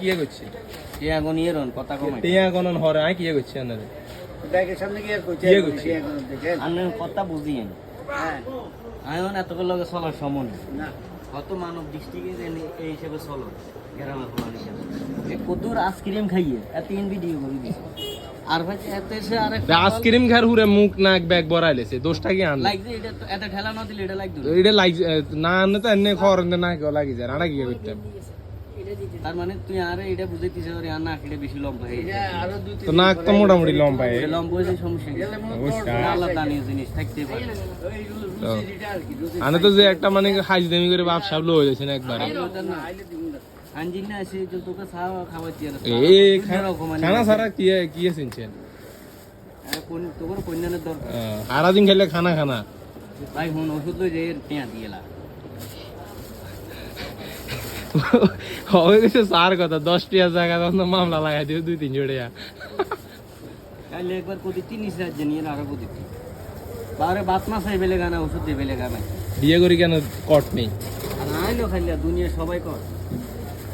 কিয়ে করছে টিয়া গনিয়েরন কথা কমাই টিয়া গণন হরে আই কিয়ে করছে না ব্যাগের সামনে কি আর কইছে কিয়ে করছে দেখেন আমি কথা বুঝি হ্যাঁ আমি এতগুলো লগে চলার সময় নেই। না কত মানব দৃষ্টিকে এই হিসেবে চলো গ্রামে ফলান হিসেবে কতর আইসক্রিম খাইয়ে এত ভিডিও করে দিছে আর ভাই এত এসে আরেক আইসক্রিম খার হুরে মুখ নাক ব্যাগ বড়াইলেছে দোষটা কি আনলে লাইক এটা তো এত ঠেলা না দিলে এটা লাইক দিল এটা লাইক না আনলে তো এনে খরন না কেউ লাগি যায় আড়া কি করতে তার মানে তুই আরে এটা বুঝাইতিস আর না এটা বেশি লম্বা হয়ে এটা আরো দুই তো নাক তো মোটামুটি লম্বা এটা লম্বা হয়েছে সমস্যা কি অবশ্যই। আল্লাহ দানি জিনিস থাকতে পারে রুচিটা আর কি রুচি আনে তো যে একটা মানে হাজদামি করে বাপ সাবলো হয়ে যাচ্ছে না একবার আইলে দিন না আঞ্জিন না এসে যে তোকে খাওয়াচ্ছি আর এই খানা সারা কি চিনছেন তোর কন্যানের দরকার সারাদিন খেলে খানা খানা ভাই হুন ওষুধ লই যে টিয়া দিয়েলা হয়ে গেছে সার কথা 10টা জায়গা তখন মামলা লাগাই দিও 2-3 জোড়িয়া কাইলে একবার প্রতি 3 রাত জানিয়ে আরো প্রতি বারে বাত না চাই বেলে গানা ওষুধ দিয়ে বেলে গানা বিয়ে করি কেন কট নেই আর আইলো খাইলে দুনিয়া সবাই কর